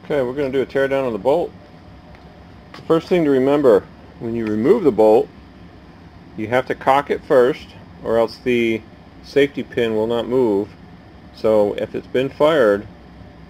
Okay, we're going to do a tear down on the bolt. The first thing to remember, when you remove the bolt, you have to cock it first, or else the safety pin will not move. So if it's been fired,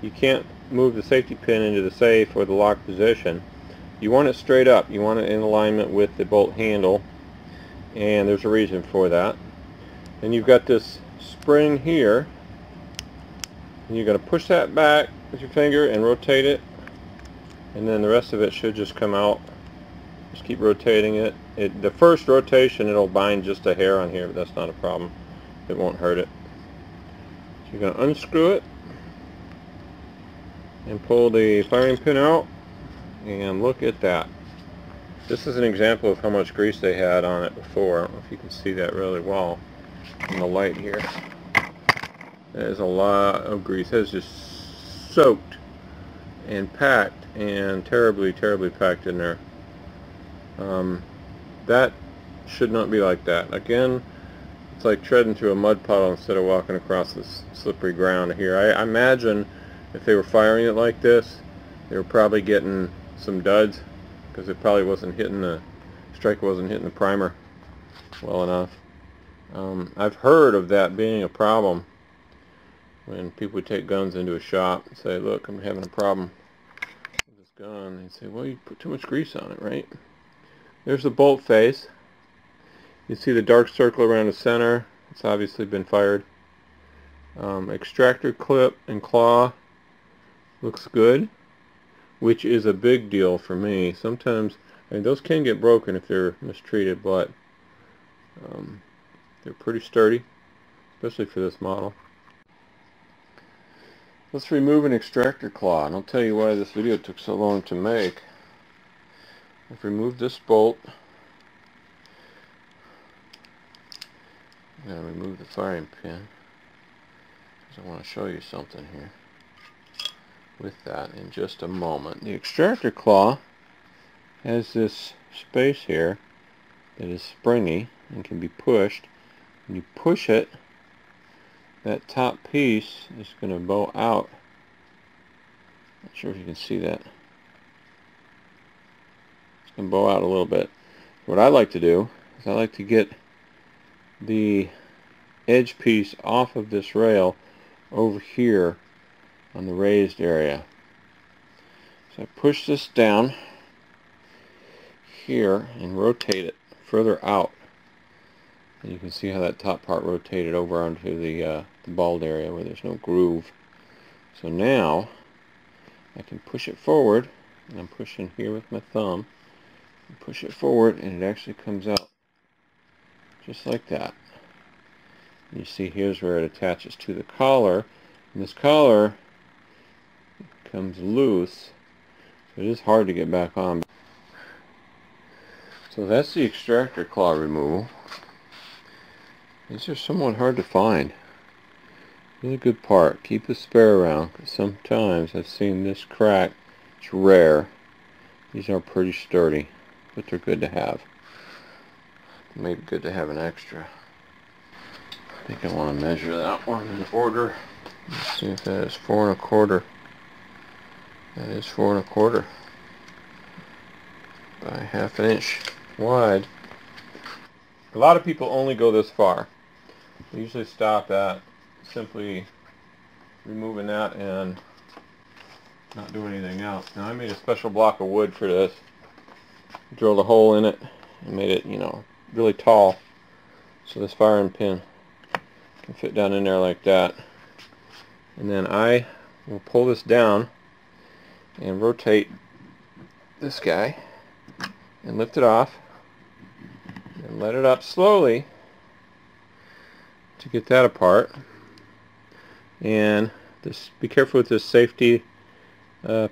you can't move the safety pin into the safe or the lock position. You want it straight up. You want it in alignment with the bolt handle, and there's a reason for that. Then you've got this spring here, and you're going to push that back with your finger and rotate it, and then the rest of it should just come out. Just keep rotating it. The first rotation it'll bind just a hair on here, but that's not a problem. It won't hurt it. So you're going to unscrew it and pull the firing pin out, and look at that. This is an example of how much grease they had on it before. I don't know if you can see that really well in the light here. That is a lot of grease. That is just soaked and packed, and terribly packed in there. That should not be like that. Again, it's like treading through a mud puddle instead of walking across this slippery ground here. I imagine if they were firing it like this, they were probably getting some duds, because it probably wasn't hitting the striker wasn't hitting the primer well enough. I've heard of that being a problem when people would take guns into a shop and say, look, I'm having a problem with this gun. They'd say, well, you put too much grease on it, right? There's the bolt face. You see the dark circle around the center. It's obviously been fired. Extractor clip and claw looks good, which is a big deal for me. Sometimes, I mean, those can get broken if they're mistreated, but they're pretty sturdy, especially for this model. Let's remove an extractor claw, and I'll tell you why this video took so long to make. I've removed this bolt. I'm going to remove the firing pin, because I want to show you something here with that in just a moment. The extractor claw has this space here that is springy and can be pushed. When you push it, that top piece is going to bow out. Not sure if you can see that. It's going to bow out a little bit. What I like to do is I like to get the edge piece off of this rail over here on the raised area. So I push this down here and rotate it further out. And you can see how that top part rotated over onto the bald area where there's no groove. So now I can push it forward, and I'm pushing here with my thumb. Push it forward, and it actually comes out just like that. And you see here's where it attaches to the collar, and this collar comes loose, so it is hard to get back on. So that's the extractor claw removal. These are somewhat hard to find. Really good part. Keep a spare around, because sometimes I've seen this crack. It's rare. These are pretty sturdy, but they're good to have. Maybe good to have an extra. I think I want to measure that one in order. Let's see if that is 4 1/4. That is 4 1/4 by 1/2 inch wide. A lot of people only go this far. They usually stop at simply removing that and not do anything else. Now I made a special block of wood for this. Drilled a hole in it and made it, you know, really tall, so this firing pin can fit down in there like that. And then I will pull this down and rotate this guy and lift it off and let it up slowly to get that apart. And this, be careful with this safety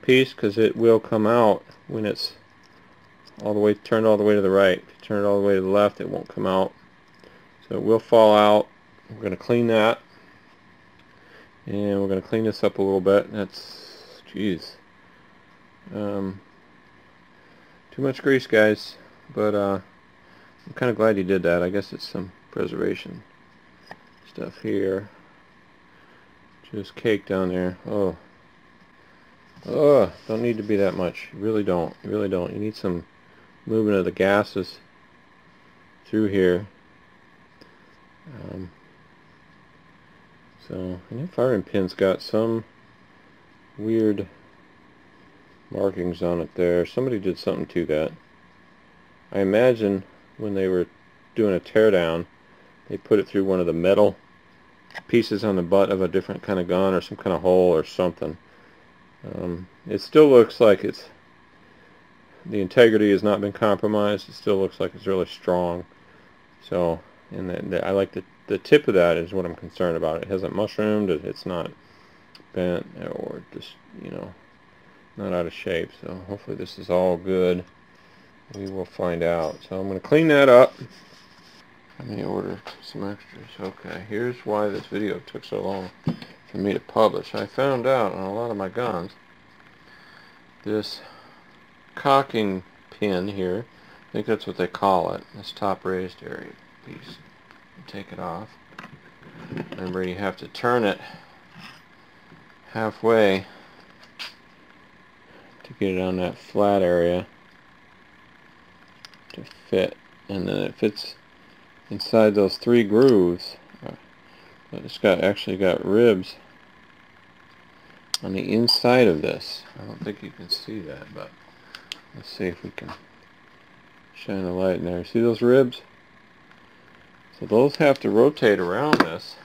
piece, because it will come out when it's all the way turned all the way to the right. If you turn it all the way to the left, it won't come out. So it will fall out. We're going to clean that, and we're going to clean this up a little bit. That's, geez, too much grease, guys, but I'm kind of glad you did that. I guess it's some preservation stuff here. Just cake down there. Oh Don't need to be that much. You really don't. You really don't. You need some movement of the gases through here. So, and that firing pin's got some weird markings on it there. Somebody did something to that. I imagine when they were doing a teardown, they put it through one of the metal pieces on the butt of a different kind of gun or some kind of hole or something. It still looks like the integrity has not been compromised. It still looks like it's really strong. So, and I like the tip of that is what I'm concerned about. It hasn't mushroomed. It's not bent or just, you know, not out of shape. So hopefully this is all good. We will find out. So I'm going to clean that up. Let me order some extras. Okay, here's why this video took so long for me to publish. I found out on a lot of my guns, this cocking pin here, I think that's what they call it, this top raised area piece. Take it off. Remember, you have to turn it halfway to get it on that flat area to fit, and then it fits inside those 3 grooves. But it's actually got ribs on the inside of this. I don't think you can see that, but let's see if we can shine a light in there. See those ribs? So those have to rotate around this,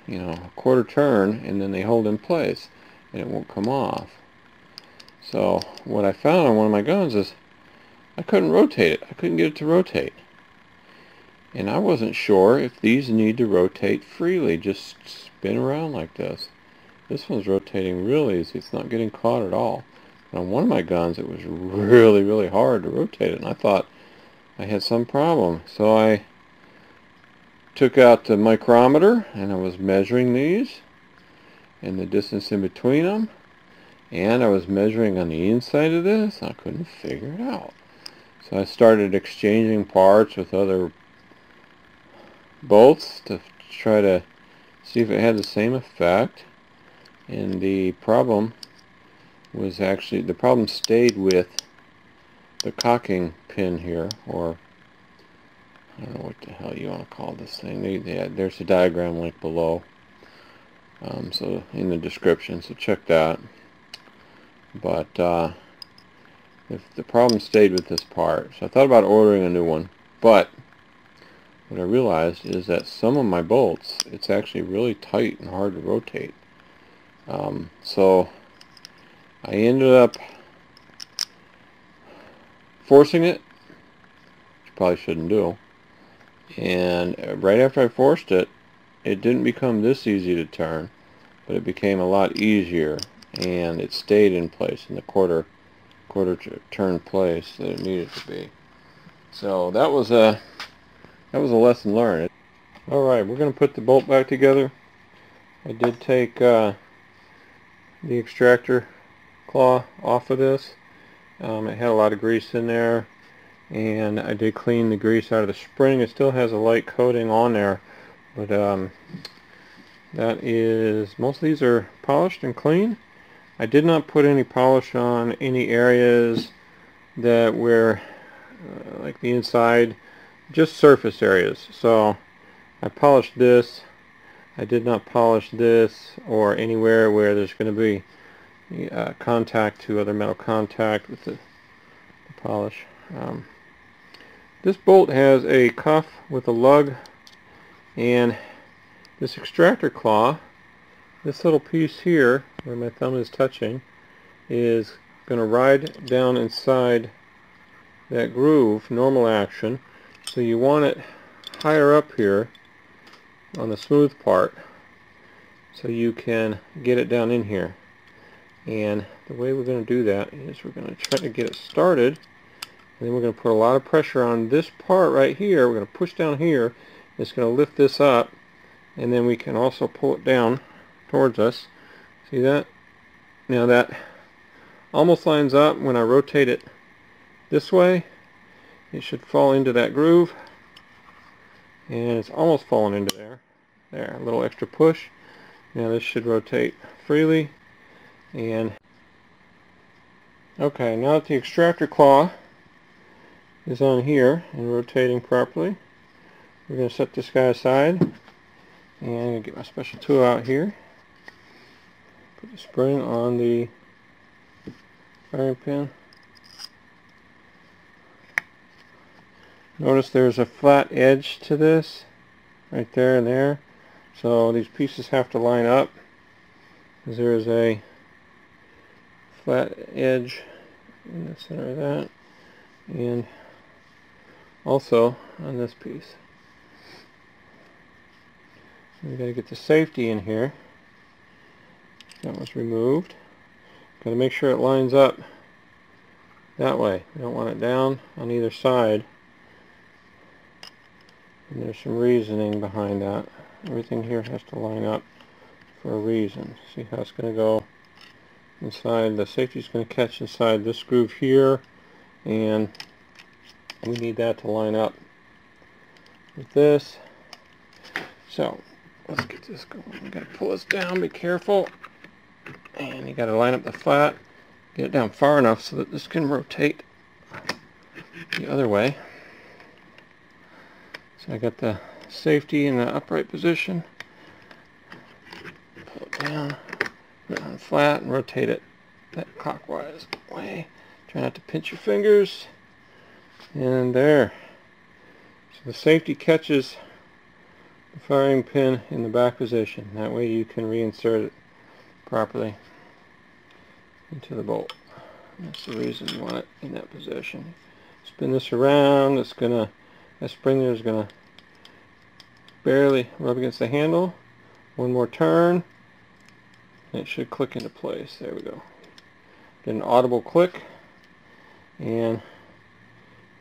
you know, a quarter turn, and then they hold in place and it won't come off. So what I found on one of my guns is I couldn't rotate it. I couldn't get it to rotate. And I wasn't sure if these need to rotate freely, just spin around like this. This one's rotating really easy. It's not getting caught at all. But on one of my guns it was really, really hard to rotate it, and I thought I had some problem. So I took out the micrometer and I was measuring these and the distance in between them, and I was measuring on the inside of this. I couldn't figure it out. So I started exchanging parts with other bolts to try to see if it had the same effect, and the problem was actually, the problem stayed with the cocking pin here, or I don't know what the hell you want to call this thing. There's a diagram link below, so in the description, so check that. But if the problem stayed with this part, so I thought about ordering a new one, but what I realized is that some of my bolts, it's actually really tight and hard to rotate. So I ended up forcing it, which you probably shouldn't do. And right after I forced it, it didn't become this easy to turn, but it became a lot easier, and it stayed in place in the quarter turn place that it needed to be. So that was a lesson learned. Alright, we're going to put the bolt back together. I did take the extractor claw off of this. It had a lot of grease in there, and I did clean the grease out of the spring. It still has a light coating on there, but that is, most of these are polished and clean. I did not put any polish on any areas that were like the inside, just surface areas. So I polished this. I did not polish this or anywhere where there's going to be contact to other metal contact with the polish. This bolt has a cuff with a lug, and this extractor claw, this little piece here where my thumb is touching, is going to ride down inside that groove, normal action. So you want it higher up here on the smooth part so you can get it down in here. And the way we're going to do that is we're going to try to get it started, and then we're going to put a lot of pressure on this part right here. We're going to push down here. It's going to lift this up, and then we can also pull it down towards us. See that? Now that almost lines up. When I rotate it this way, it should fall into that groove, and it's almost fallen into there. There, a little extra push. Now this should rotate freely, And okay, now that the extractor claw is on here and rotating properly, we're going to set this guy aside, and I'm going to get my special tool out here. Put the spring on the firing pin. Notice there's a flat edge to this, right there and there. So these pieces have to line up, because there is a flat edge in the center of that, and also on this piece. We've got to get the safety in here. That was removed. Got to make sure it lines up that way. We don't want it down on either side. And there's some reasoning behind that. Everything here has to line up for a reason. See how it's going to go inside. The safety's going to catch inside this groove here, and we need that to line up with this. So let's get this going. We got to pull this down. Be careful, and you got to line up the flat. Get it down far enough so that this can rotate the other way. So I got the safety in the upright position. Pull it down, put it on flat, and rotate it that clockwise way. Try not to pinch your fingers. And there. So the safety catches the firing pin in the back position. That way you can reinsert it properly into the bolt. That's the reason you want it in that position. Spin this around. It's gonna, that spring there is gonna barely rub against the handle. One more turn, and it should click into place. There we go. Get an audible click, and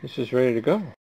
this is ready to go.